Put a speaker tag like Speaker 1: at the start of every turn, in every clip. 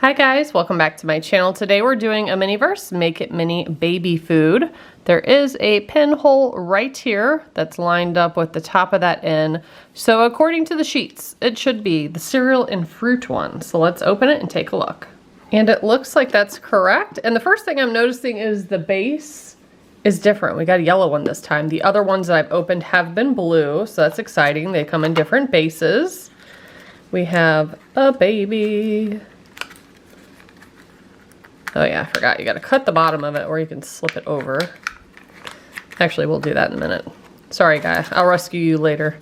Speaker 1: Hi guys, welcome back to my channel. Today we're doing a Miniverse Make It Mini baby food. There is a pinhole right here that's lined up with the top of that in. So according to the sheets, it should be the cereal and fruit one. So let's open it and take a look. And it looks like that's correct. And the first thing I'm noticing is the base is different. We got a yellow one this time. The other ones that I've opened have been blue, so that's exciting. They come in different bases. We have a baby. Oh yeah, I forgot. You gotta cut the bottom of it or you can slip it over. Actually, we'll do that in a minute. Sorry guys, I'll rescue you later.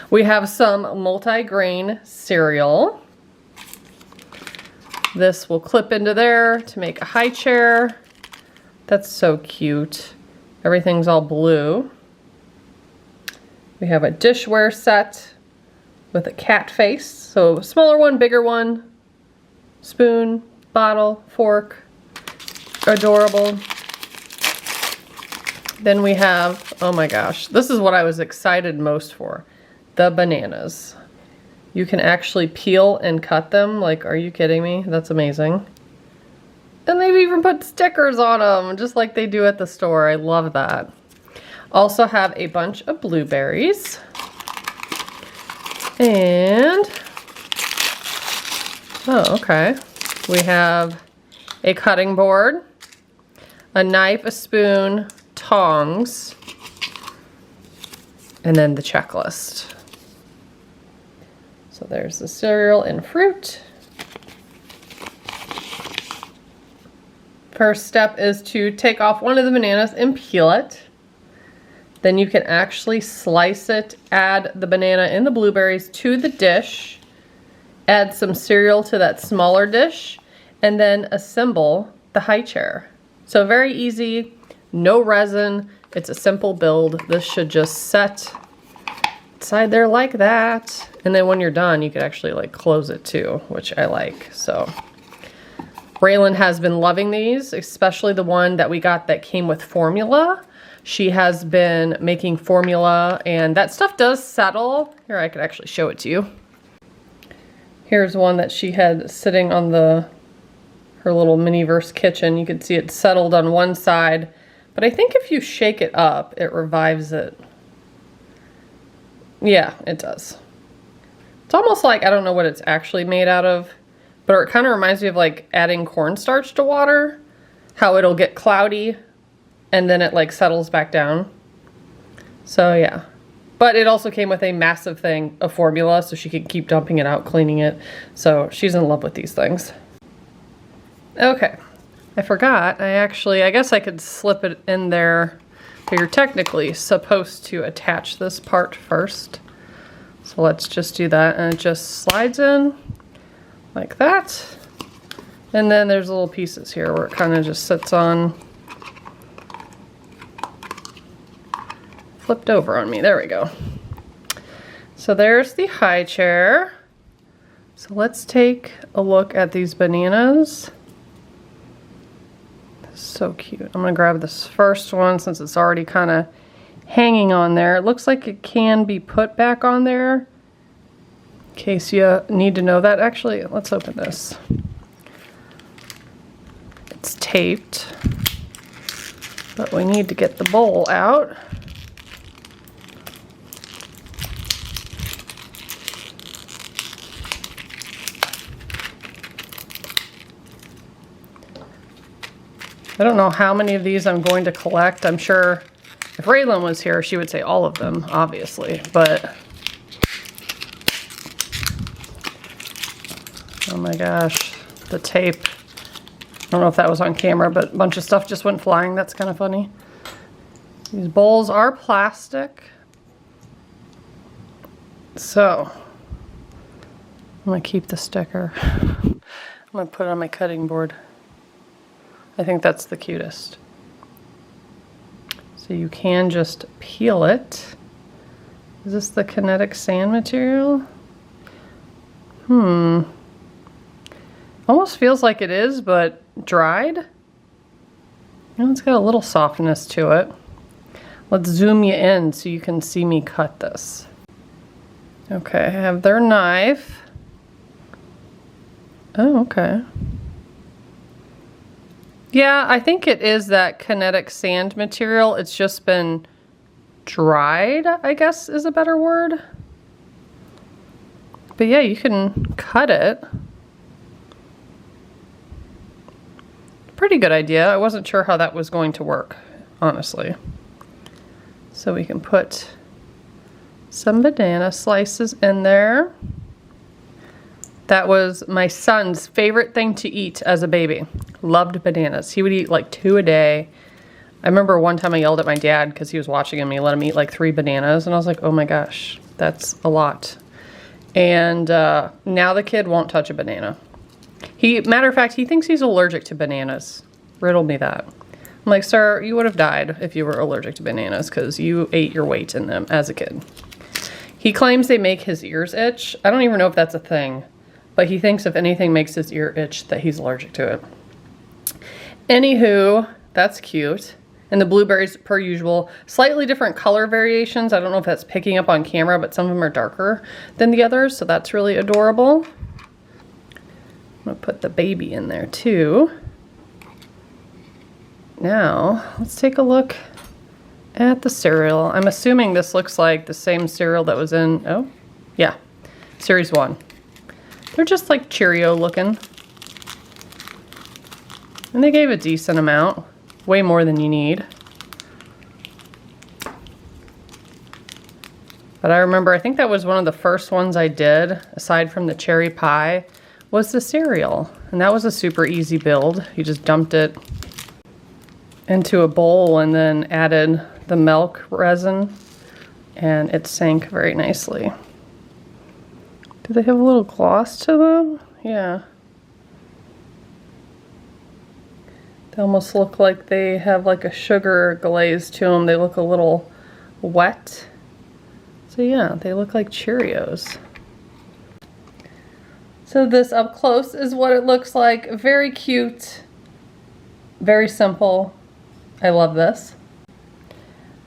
Speaker 1: We have some multi-grain cereal. This will clip into there to make a high chair. That's so cute. Everything's all blue. We have a dishware set with a cat face. So smaller one, bigger one, spoon, bottle, fork. Adorable. Then we have, oh my gosh, this is what I was excited most for. The bananas. You can actually peel and cut them. Like, are you kidding me? That's amazing. And they've even put stickers on them, just like they do at the store. I love that. Also have a bunch of blueberries. And, oh, okay. We have a cutting board, a knife, a spoon, tongs, and then the checklist. So there's the cereal and fruit. First step is to take off one of the bananas and peel it. Then you can actually slice it, add the banana and the blueberries to the dish, add some cereal to that smaller dish, and then assemble the high chair. So very easy, no resin. It's a simple build. This should just set inside there like that. And then when you're done, you could actually like close it too, which I like. So Raylan has been loving these, especially the one that we got that came with formula. She has been making formula and that stuff does settle. Here, I could actually show it to you. Here's one that she had sitting on her little Miniverse kitchen. You can see it settled on one side, but I think if you shake it up, it revives it. Yeah, it does. It's almost like, I don't know what it's actually made out of, but it kind of reminds me of like adding cornstarch to water, how it'll get cloudy and then it like settles back down. So yeah. But it also came with a massive thing of formula so she could keep dumping it out, cleaning it. So she's in love with these things. Okay, I forgot. I guess I could slip it in there, but you're technically supposed to attach this part first. So let's just do that, and it just slides in like that. And then there's little pieces here where it kind of just sits on, flipped over on me. There we go. So there's the high chair. So let's take a look at these bananas. So cute. I'm gonna grab this first one since it's already kind of hanging on there. It looks like it can be put back on there in case you need to know that. Actually, let's open this. It's taped, but we need to get the bowl out. I don't know how many of these I'm going to collect. I'm sure if Raylan was here, she would say all of them, obviously, but oh my gosh, the tape. I don't know if that was on camera, but a bunch of stuff just went flying. That's kind of funny. These bowls are plastic. So I'm gonna keep the sticker. I'm gonna put it on my cutting board. I think that's the cutest. So you can just peel it. Is this the kinetic sand material? Almost feels like it is, but dried. And it's got a little softness to it. Let's zoom you in so you can see me cut this. Okay, I have their knife. Oh, okay. Yeah, I think it is that kinetic sand material. It's just been dried, I guess is a better word. But yeah, you can cut it. Pretty good idea. I wasn't sure how that was going to work, honestly. So we can put some banana slices in there. That was my son's favorite thing to eat as a baby. Loved bananas. He would eat like 2 a day. I remember one time I yelled at my dad because he was watching him. He let him eat like 3 bananas. And I was like, oh my gosh, that's a lot. And now the kid won't touch a banana. Matter of fact, he thinks he's allergic to bananas. Riddle me that. I'm like, sir, you would have died if you were allergic to bananas because you ate your weight in them as a kid. He claims they make his ears itch. I don't even know if that's a thing. But he thinks if anything makes his ear itch that he's allergic to it. Anywho, that's cute. And the blueberries, per usual, slightly different color variations. I don't know if that's picking up on camera, but some of them are darker than the others, so that's really adorable. I'm gonna put the baby in there too. Now, let's take a look at the cereal. I'm assuming this looks like the same cereal that was in, oh, yeah, Series 1. They're just like Cheerio looking. And they gave a decent amount, way more than you need. But I remember, I think that was one of the first ones I did, aside from the cherry pie, was the cereal. And that was a super easy build. You just dumped it into a bowl and then added the milk resin, and it sank very nicely. Do they have a little gloss to them? Yeah. They almost look like they have like a sugar glaze to them. They look a little wet. So yeah, they look like Cheerios. So this up close is what it looks like. Very cute. Very simple. I love this.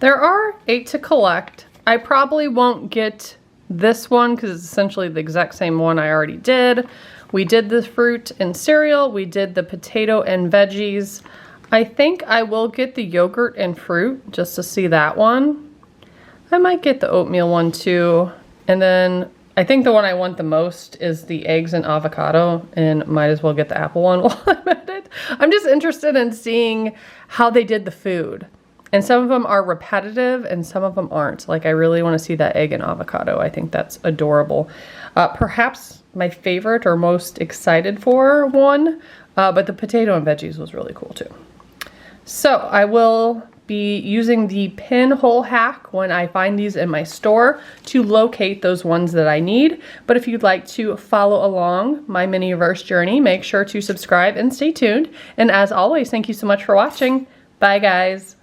Speaker 1: There are 8 to collect. I probably won't get this one because it's essentially the exact same one I already did. We did the fruit and cereal. We did the potato and veggies. I think I will get the yogurt and fruit just to see that one. I might get the oatmeal one too. And then I think the one I want the most is the eggs and avocado, and might as well get the apple one while I'm at it. I'm just interested in seeing how they did the food. And some of them are repetitive and some of them aren't. Like, I really want to see that egg and avocado. I think that's adorable. Perhaps my favorite or most excited for one, but the potato and veggies was really cool too. So I will be using the pinhole hack when I find these in my store to locate those ones that I need. But if you'd like to follow along my Miniverse journey, make sure to subscribe and stay tuned. And as always, thank you so much for watching. Bye guys.